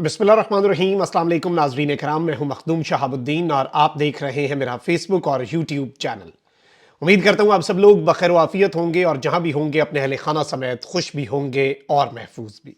बिस्मिल्लाहिर्रहमानिर्रहीम। अस्सलाम वालेकुम नाज़रीन कराम, मैं हूं मखदूम शहाबुद्दीन और आप देख रहे हैं मेरा फेसबुक और यूट्यूब चैनल। उम्मीद करता हूं आप सब लोग बखैर आफियत होंगे और जहां भी होंगे अपने अहले खाना समेत खुश भी होंगे और महफूज भी।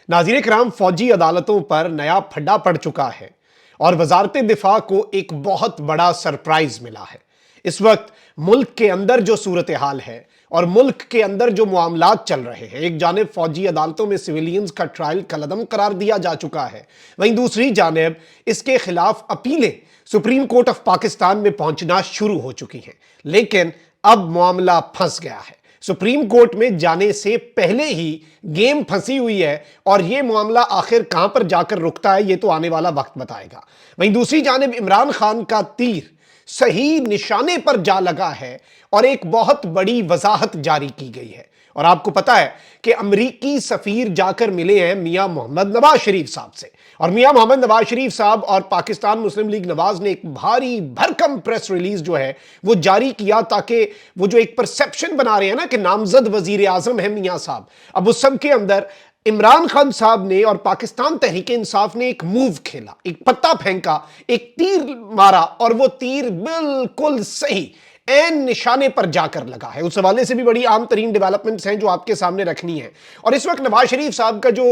नाज़रीन कराम, फौजी अदालतों पर नया फड्डा पड़ चुका है और वजारत दिफा को एक बहुत बड़ा सरप्राइज मिला है। इस वक्त मुल्क के अंदर जो सूरत हाल है और मुल्क के अंदर जो मामलात चल रहे हैं, एक जानिब फौजी अदालतों में सिविलियंस का ट्रायल कलअदम करार दिया जा चुका है, वहीं दूसरी जानिब इसके खिलाफ अपीलें सुप्रीम कोर्ट ऑफ पाकिस्तान में पहुंचना शुरू हो चुकी हैं। लेकिन अब मामला फंस गया है, सुप्रीम कोर्ट में जाने से पहले ही गेम फंसी हुई है और यह मामला आखिर कहां पर जाकर रुकता है, यह तो आने वाला वक्त बताएगा। वहीं दूसरी जानिब इमरान खान का तीर सही निशाने पर जा लगा है और एक बहुत बड़ी वजाहत जारी की गई है। और आपको पता है कि अमरीकी सफीर जाकर मिले हैं मियां मोहम्मद नवाज शरीफ साहब से, और मियां मोहम्मद नवाज शरीफ साहब और पाकिस्तान मुस्लिम लीग नवाज ने एक भारी भरकम प्रेस रिलीज जो है वो जारी किया, ताकि वो जो एक परसेप्शन बना रहे हैं ना कि नामजद वजीर आजम है मियां साहब, अब उस सब के अंदर इमरान खान साहब ने और पाकिस्तान तहरीक इंसाफ ने एक मूव खेला, एक पत्ता फेंका, एक तीर मारा और वो तीर बिल्कुल सही एन निशाने पर जाकर लगा है। उस हवाले से भी बड़ी आम तरीन डेवलपमेंट्स हैं जो आपके सामने रखनी है। और इस वक्त नवाज शरीफ साहब का जो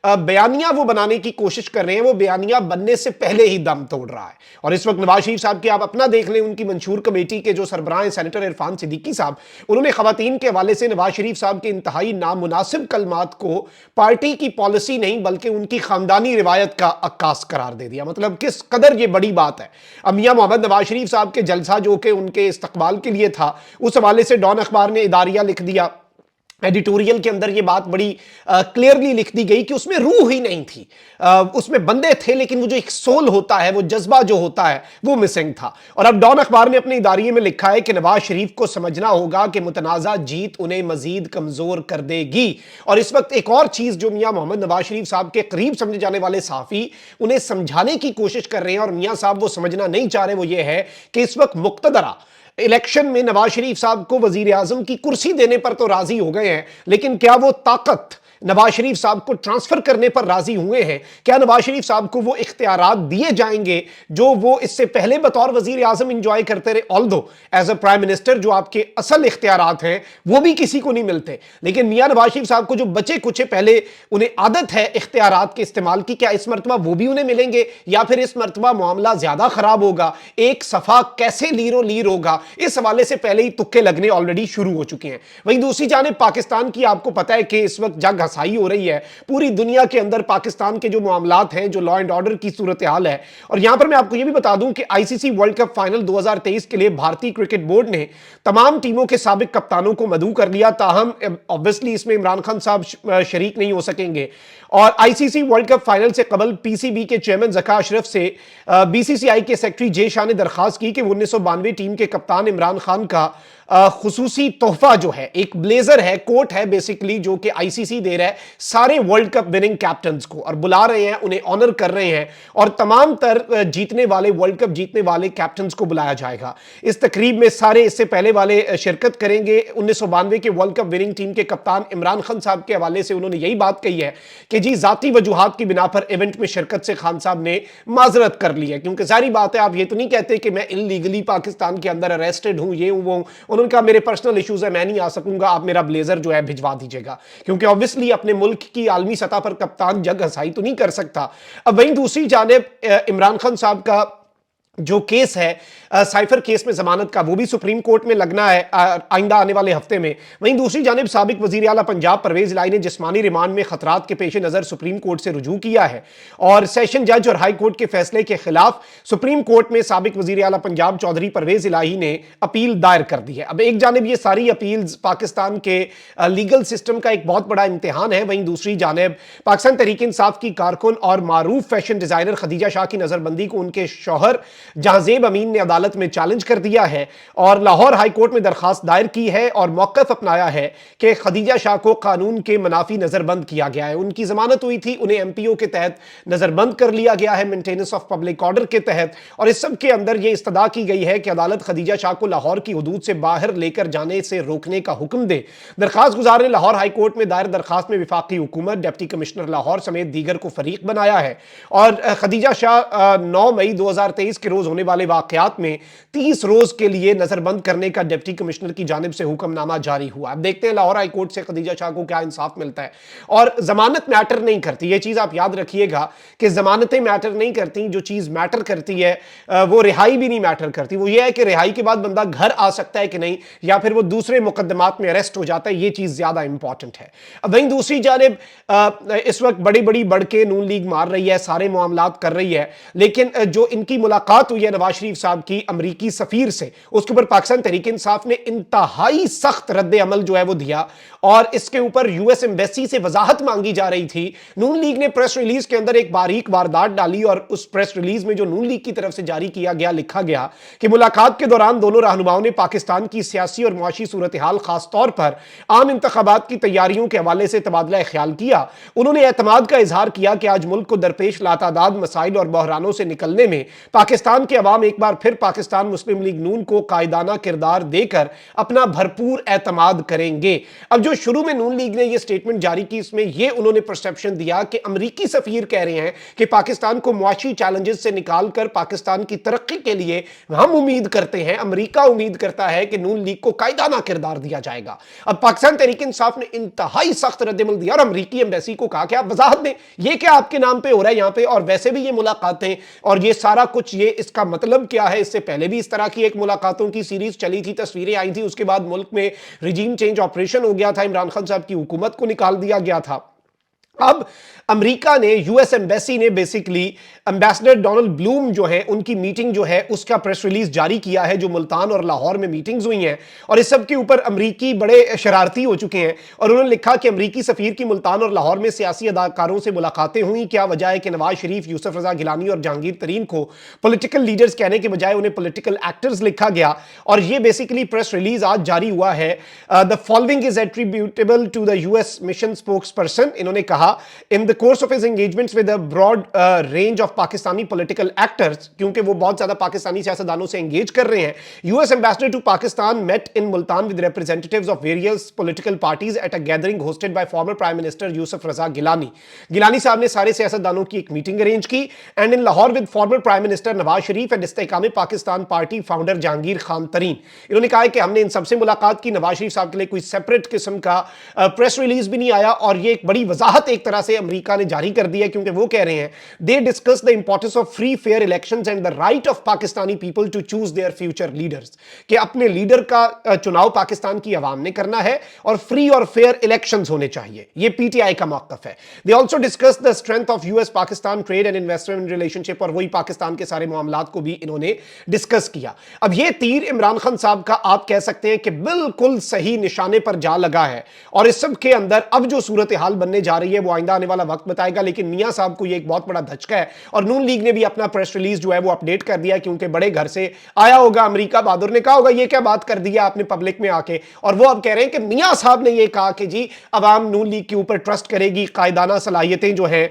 बयानिया वो बनाने की कोशिश कर रहे हैं, वो बयानिया बनने से पहले ही दम तोड़ रहा है। और इस वक्त नवाज शरीफ साहब की आप अपना देख लें, उनकी मंशूर कमेटी के जो सरबराह सेनेटर इरफान सिद्दीकी साहब, उन्होंने खवातीन के हवाले से नवाज शरीफ साहब के इंतहाई नामुनासिब कलमात को पार्टी की पॉलिसी नहीं बल्कि उनकी खानदानी रिवायत का अक्कास करार दे दिया। मतलब किस कदर ये बड़ी बात है। अब मियां मोहम्मद नवाज शरीफ साहब के जलसा जो कि उनके इस्तकबाल के लिए था, उस हवाले से डॉन अखबार ने इदारिया लिख दिया, एडिटोरियल के अंदर ये बात बड़ी क्लियरली लिख दी गई कि उसमें रूह ही नहीं थी। उसमें बंदे थे लेकिन वो जो एक सोल होता है, वो जज्बा जो होता है, वो मिसिंग था। और अब डॉन अखबार ने अपने इदारिये में लिखा है कि नवाज शरीफ को समझना होगा कि मुतनाज़ा जीत उन्हें मजीद कमजोर कर देगी। और इस वक्त एक और चीज जो मियां मोहम्मद नवाज शरीफ साहब के करीब समझे जाने वाले सहाफी उन्हें समझाने की कोशिश कर रहे हैं और मियां साहब वो समझना नहीं चाह रहे, वो ये है कि इस वक्त मुक्तदरा इलेक्शन में नवाज शरीफ साहब को वजीर आजम की कुर्सी देने पर तो राजी हो गए हैं, लेकिन क्या वो ताकत नवाज शरीफ साहब को ट्रांसफर करने पर राजी हुए हैं? क्या नवाज शरीफ साहब को वो इख्तियारात दिए जाएंगे जो वो इससे पहले बतौर वजीर आजम इंजॉय करते रहे? Although as a prime minister जो आपके असल इख्तियारात हैं वो भी किसी को नहीं मिलते, लेकिन मियां नवाज शरीफ साहब को जो बचे कुचे पहले उन्हें आदत है इख्तियारात के इस्तेमाल की, क्या इस मरतबा वो भी उन्हें मिलेंगे या फिर इस मरतबा मामला ज्यादा खराब होगा? एक सफा कैसे लीरो लीर होगा, इस हवाले से पहले ही तुक्के लगने ऑलरेडी शुरू हो चुके हैं। वहीं दूसरी जानिब पाकिस्तान की आपको पता है कि इस वक्त जंग घसाई हो रही है पूरी दुनिया के अंदर। पाकिस्तान के जो मामलात हैं, जो लॉ एंड ऑर्डर की सूरत हाल है, और यहां पर मैं आपको यह भी बता दूं कि आईसीसी वर्ल्ड कप फाइनल 2023 के लिए भारतीय क्रिकेट बोर्ड ने तमाम टीमों के साबिक कप्तानों को मदऊ कर लिया। ताहम ऑब्वियसली इसमें इमरान खान साहब शरीक नहीं हो सकेंगे। और आईसीसी वर्ल्ड कप फाइनल से कबल पीसीबी के चेयरमैन ज़का अशरफ से बीसीसीआई के सेक्रेटरी जे शाह ने दरखास्त की कि 1992 टीम के कप्तान इमरान खान का खुसूसी तोहफा जो है, एक ब्लेजर है, कोट है बेसिकली, जो कि आईसीसी दे रहा है सारे वर्ल्ड कप विनिंग कैप्टन्स को, और बुला रहे हैं, उन्हें ऑनर कर रहे हैं, और तमाम तर जीतने वाले वर्ल्ड कप जीतने वाले कैप्टन्स को बुलाया जाएगा। इस तकरीब में सारे इससे पहले वाले शिरकत करेंगे। 1992 के वर्ल्ड कप विनिंग टीम के कप्तान इमरान खान साहब के हवाले से उन्होंने यही बात कही है कि जी जाती वजूहात की बिना पर इवेंट में शिरकत से खान साहब ने माजरत कर ली है, क्योंकि सारी बात है, आप ये तो नहीं कहते कि मैं इलीगली पाकिस्तान के अंदर अरेस्टेड हूं, ये हूं वो हूं। उन्होंने कहा मेरे पर्सनल इश्यूज है, मैं नहीं आ सकूंगा, आप मेरा ब्लेजर जो है भिजवा दीजिएगा, क्योंकि ऑब्वियसली अपने मुल्क की आलमी सतह पर कप्तान जग हसाई तो नहीं कर सकता। अब वहीं दूसरी जानिब इमरान खान साहब का जो केस है साइफर केस में जमानत का, वो भी सुप्रीम कोर्ट में लगना है आइंदा आने वाले हफ्ते में। वहीं दूसरी जानिब साबिक वजीर आला पंजाब परवेज इलाही ने जिस्मानी रिमांड में खतरात के पेश नजर सुप्रीम कोर्ट से रुजू किया है और सेशन जज और हाई कोर्ट के फैसले के खिलाफ सुप्रीम कोर्ट में साबिक वजीर आला पंजाब चौधरी परवेज इलाही ने अपील दायर कर दी है। अब एक जानिब ये सारी अपील पाकिस्तान के लीगल सिस्टम का एक बहुत बड़ा इम्तिहान है, वहीं दूसरी जानिब पाकिस्तान तहरीक इंसाफ की कारकुन और मारूफ फैशन डिजाइनर खदीजा शाह की नजरबंदी को उनके शौहर जहां ज़ेब अमीन ने अदालत में चैलेंज कर दिया है और लाहौर हाई कोर्ट में दरखास्त दायर की है और मौक़िफ़ अपनाया है कि खदीजा शाह को कानून के मनाफी नज़रबंद किया गया है। उनकी ज़मानत हुई थी, उन्हें MPO के तहत नज़रबंद कर लिया गया है, मेंटेनेंस ऑफ पब्लिक ऑर्डर के तहत, और इस सब के अंदर यह इस्तदा की गई है कि अदालत खदीजा शाह को लाहौर की हदूद से बाहर लेकर जाने से रोकने का हुक्म दे। दरखास्त गुजार ने लाहौर हाई कोर्ट में दायर दरखास्त में विफाकी हुकूमत, डिप्टी कमिश्नर लाहौर समेत दीगर को फरीक बनाया है और खदीजा शाह 9 मई 2023 के रोज होने वाले वाकयात में 30 रोज के लिए नजरबंद करने का डिप्टी कमिश्नर की जानिब से हुक्मनामा जारी हुआ। अब देखते हैं लाहौर हाई कोर्ट से खदीजा शाह को क्या इंसाफ मिलता है। और जमानत मैटर नहीं करती, यह चीज आप याद रखिएगा कि जमानतें मैटर नहीं करती, जो चीज मैटर करती है वो रिहाई भी नहीं मैटर करती। वो ये है कि रिहाई के बाद बंदा घर आ सकता है कि नहीं, या फिर वो दूसरे मुकदमात में अरेस्ट हो जाता है, ये चीज ज्यादा इंपॉर्टेंट है। अब वहीं दूसरी जानिब इस वक्त बड़ी बड़ी बढ़ के नून लीग मार रही है, सारे मामलात कर रही है, लेकिन जो इनकी मुलाकात हुई है नवाज शरीफ साहब की अमरीकी सफीर से, उसके ऊपर पाकिस्तान तहरीक इंसाफ ने इंतहाई सख्त रद्द अमल जो है वो दिया और इसके ऊपर US एम्बेसी से वजाहत मांगी जा रही थी। नून लीग ने प्रेस रिलीज के अंदर एक बारीक वारदात डाली और उस प्रेस रिलीज में जो नून लीग की तरफ से जारी किया गया, लिखा गया कि मुलाकात के दौरान दोनों रहनुमाओं ने पाकिस्तान की सियासी और मुआशी सूरत हाल, खास तौर पर आम इंतखाबात की तैयारियों के हवाले से तबादला ख्याल किया। उन्होंने एतमाद का इजहार किया कि आज मुल्क को दरपेश लातादाद मसाइल और बहरानों से निकलने में पाकिस्तान के अवाम एक बार फिर पाकिस्तान मुस्लिम लीग नून को कायदाना किरदार देकर अपना भरपूर एतमाद करेंगे। अब जो शुरू में नून लीग ने यह स्टेटमेंट जारी की, इसमें यह उन्होंने परसेप्शन दिया कि अमरीकी सफीर कह रहे हैं कि पाकिस्तान को मुआशी चैलेंजेस से निकालकर पाकिस्तान की तरक्की के लिए हम उम्मीद करते हैं, अमरीका उम्मीद करता है कि नून लीग को कायदाना किरदार दिया जाएगा। अब पाकिस्तान तहरीक इंसाफ ने इंतहाई सख्त रद्दमल दिया और अमरीकी एम्बेसी को कहा कि आप वजाहत दें, ये क्या आपके नाम पे हो रहा है यहां पे, और वैसे भी ये मुलाकातें और ये सारा कुछ, ये इसका मतलब क्या है। इससे पहले भी इस तरह की एक मुलाकातों की सीरीज चली थी, तस्वीरें आई थी, उसके बाद मुल्क में रिजीम चेंज ऑपरेशन हो गया था, इमरान खान साहब की हुकूमत को निकाल दिया गया था। अब अमेरिका ने, US एम्बेसी ने बेसिकली एम्बेसडर डोनाल्ड ब्लूम जो है, उनकी मीटिंग जो है उसका प्रेस रिलीज जारी किया है, जो मुल्तान और लाहौर में मीटिंग्स हुई हैं, और इस सब के ऊपर अमरीकी बड़े शरारती हो चुके हैं और उन्होंने लिखा कि अमरीकी सफीर की मुल्तान और लाहौर में सियासी अदाकारों से मुलाकातें हुई, क्या वजह है कि नवाज शरीफ, यूसुफ रजा गिलानी और जहांगीर तरीन को पॉलिटिकल लीडर्स कहने के बजाय उन्हें पॉलिटिकल एक्टर्स लिखा गया। और ये बेसिकली प्रेस रिलीज आज जारी हुआ है। The following is attributable to the US mission spokesperson. इन्होंने कहा, in the course of his engagements with a broad range of Pakistani political actors, क्योंकि वो बहुत ज्यादा पाकिस्तानी सियासतदानों से एंगेज कर रहे हैं, US ambassador to Pakistan met in Multan with representatives of various political parties at a gathering hosted by former Prime Minister Yusuf Raza Gilani. Gilani साहब ने सारे सियासतदानों की एक मीटिंग अरेंज की and in Lahore with former prime minister Nawaz Sharif and Istehkam Pakistan Party founder Jahangir Khan Tareen. इन्होंने कहा कि हमने इन सबसे मुलाकात की। नवाज शरीफ साहब के लिए कोई सेपरेट किस्म का प्रेस रिलीज भी नहीं आया और ये एक बड़ी वजाहत एक तरह से अमेरिका ने जारी कर दी है, क्योंकि वो कह रहे हैं they discuss the importance of free fair elections and the right of Pakistani people to choose their future leaders, कि अपने लीडर का चुनाव पाकिस्तान की आवाम ने करना है और फ्री और फेयर इलेक्शंस होने चाहिए। ये PTI का मौक़िफ़ है। They also discuss the strength of US Pakistan trade and investment relationship, और वही पाकिस्तान के सारे मामलात को भी इन्होंने डिस्कस किया। अब ये तीर इमरान खान साहब का आप कह सकते हैं कि बिल्कुल सही निशाने पर जा लगा है और इस सब के अंदर अब जो सूरत हाल बनने जा रही है वो आइंदा आने वाला वक्त बताएगा। लेकिन मियां साहब को ये एक बहुत बड़ा धचका है और नून लीग ने भी अपना प्रेस रिलीज जो है वो अपडेट कर दिया, क्योंकि बड़े घर से आया होगा अमेरिका, बहादुर ने कहा होगा ये क्या बात कर दिया आपने पब्लिक में आके, और वो अब कह रहे हैं कि मियां साहब ने ये कहा कि जी अवाम नून लीग के ऊपर ट्रस्ट करेगी, कायदाना सलाहियतें जो है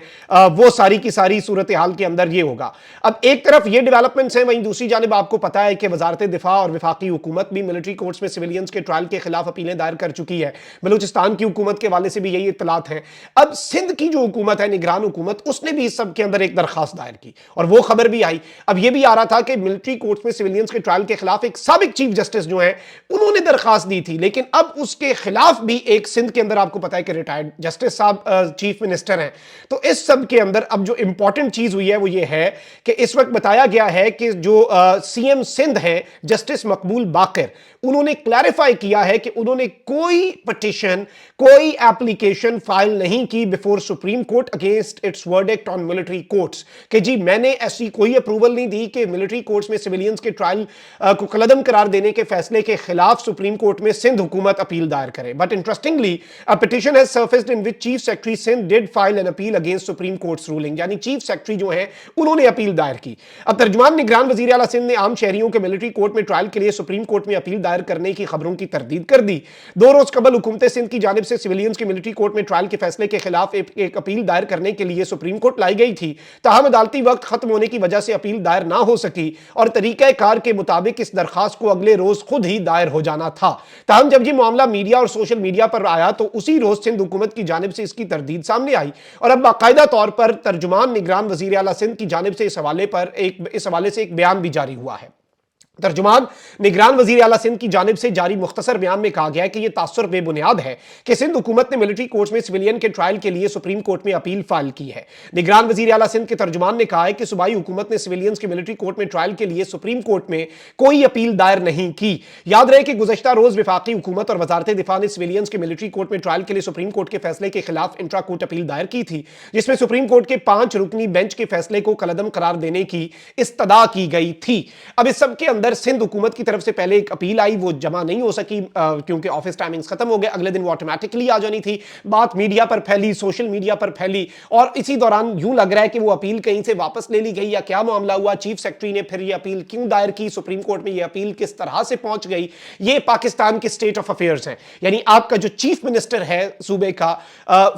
वो सारी की सारी सूरत हाल के अंदर ये होगा। अब एक तरफ ये डेवलपमेंट्स हैं, वहीं दूसरी जानिब आपको पता है कि वजारत दिफा और वफाकी हुकूमत भी मिलिट्री कोर्ट्स में सिविलियंस के ट्रायल के खिलाफ अपीलें दायर कर चुकी है। बलूचिस्तान की हुकूमत के हवाले से भी यही इत्तलात है। अब सिंध की जो हुकूमत है, निगरान हुकूमत, उसने भी इस सब के अंदर एक दरखास्त दायर की और वो खबर भी आई। अब ये भी आ रहा था कि मिलिट्री कोर्ट्स में सिविलियंस के ट्रायल के खिलाफ एक साबिक चीफ जस्टिस जो है उन्होंने दरखास्त दी थी, लेकिन अब उसके खिलाफ भी एक सिंध के अंदर आपको पता है कि रिटायर्ड जस्टिस साहब चीफ मिनिस्टर हैं। तो इस सब के अंदर अब जो इंपॉर्टेंट चीज हुई है वो ये है कि इस वक्त बताया गया है कि जो CM सिंध है जस्टिस मकबूल बाकर, उन्होंने क्लैरिफाई किया है कि उन्होंने कोई पिटीशन, कोई एप्लीकेशन फाइल नहीं की before Supreme Court against its verdict on military courts कि जी मैंने ऐसी कोई अप्रूवल नहीं दी कि मिलिट्री कोर्ट्स में सिविलियंस के ट्रायल को कलअदम करार देने के फैसले के खिलाफ सुप्रीम कोर्ट में सिंध हुकूमत अपील दायर करे. But interestingly a petition has surfaced in which chief secretary Sindh did file an appeal against Supreme Court's ruling. यानी चीफ सेक्रेटरी जो है उन्होंने अपील दायर की. अब तर्जुमान निगरान वजीर आला सिंध ने आम शहरियों के मिलिट्री कोर्ट में ट्रायल के लिए सुप्रीम कोर्ट में अपील दायर करने की खबरों की तरदीद कर दी. 2 रोज कबल हुकूमत सिंध की जानिब से सिविलियंस के मिलिट्री कोर्ट में ट्रायल के फैसले के खिलाफ एक अपील दायर करने के लिए सुप्रीम कोर्ट लाई गई थी. ताहम अदालती वक्त खत्म होने की वजह से अपील दायर ना हो सकी और तरीका कार के मुताबिक इस दरखास्त को अगले रोज खुद ही दायर हो जाना था. ताहम जब ये मामला मीडिया और सोशल मीडिया पर आया तो उसी रोज सिंध हुकूमत की जानिब से इसकी तरदीद सामने आई और अब बाकायदा तौर पर तर्जुमान निगरान वजीर आला सिंध की जानिब से इस हवाले से एक बयान भी जारी हुआ है. तर्जुमान निगरान वजीर आला सिंध की जानिब से जारी मुख्तसर बयान में कहा गया है कि यह तासुर बेबुनियाद है कि सिंध हुकूमत ने मिलिट्री कोर्ट में सिविलियन के ट्रायल के लिए सुप्रीम कोर्ट में अपील फाइल की है. निगरान वजीर आला सिंध के तर्जुमान ने कहा है कि सूबाई हुकूमत ने सिविलियंस के मिलिट्री कोर्ट में ट्रायल के लिए सुप्रीम कोर्ट में कोई अपील दायर नहीं की. याद रहे कि गुज़श्ता रोज विफाकी हुकूमत और वजारत दिफा ने सिविलियंस के मिलिट्री कोर्ट में ट्रायल के लिए सुप्रीम कोर्ट के फैसले के खिलाफ इंट्रा कोर्ट अपील दायर की थी, जिसमें सुप्रीम कोर्ट के 5 रुकनी बेंच के फैसले को कलअदम करार देने की इस्तदा की गई थी. अब इस सब के अंदर सिंध हुकूमत की तरफ से पहले एक अपील आई, वो जमा नहीं हो सकी क्योंकि ऑफिस टाइमिंग्स खत्म हो गए. अगले दिन वो ऑटोमेटिकली आ जानी थी. बात मीडिया पर फैली, सोशल मीडिया पर फैली और इसी दौरान यूं लग रहा है कि वो अपील कहीं से वापस ले ली गई या क्या मामला हुआ. चीफ सेक्रेटरी ने फिर ये अपील क्यों दायर की सुप्रीम कोर्ट में, ये अपील किस तरह से पहुंच गई, ये पाकिस्तान के स्टेट ऑफ अफेयर्स हैं. यानी आपका जो चीफ मिनिस्टर है सूबे का,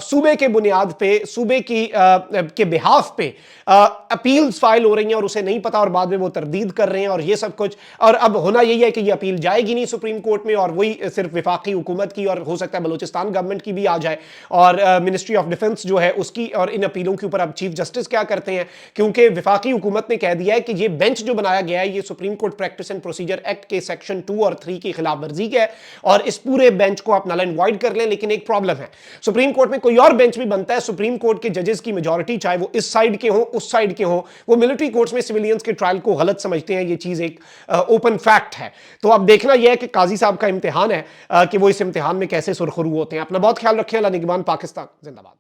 सूबे के बुनियाद पे, सूबे की के बिहाफ पे अपील्स फाइल हो रही हैं और उसे नहीं पता और बाद में वो तरदीद कर रहे हैं और ये सब कुछ. और अब होना यही है कि ये अपील जाएगी नहीं सुप्रीम कोर्ट में और वही सिर्फ विफाकी हुकूमत की और हो सकता है बलूचिस्तान गवर्नमेंट की भी आ जाए और मिनिस्ट्री ऑफ डिफेंस जो है उसकी. और इन अपीलों के ऊपर अब चीफ जस्टिस क्या करते हैं, क्योंकि विफाकी हुकूमत ने कह दिया है कि ये बेंच जो बनाया गया है ये supreme court practice and procedure act के सेक्शन 2 और 3 की खिलाफ वर्जी है और इस पूरे बेंच को आप नल एंड वॉइड कर लें. लेकिन एक प्रॉब्लम है, सुप्रीम कोर्ट में कोई और बेंच भी बनता है, सुप्रीम कोर्ट के जजेस की मेजॉरिटी चाहे वो इस साइड के हों उस साइड के हों, वो मिलिट्री कोर्ट्स में सिविलियंस के ट्रायल को गलत समझते हैं. ये चीज एक ओपन फैक्ट है. तो अब देखना यह है कि काजी साहब का इम्तिहान है कि वो इस इम्तिहान में कैसे सुरखरू होते हैं. अपना बहुत ख्याल रखें. अल्लाह निगहबान. पाकिस्तान जिंदाबाद.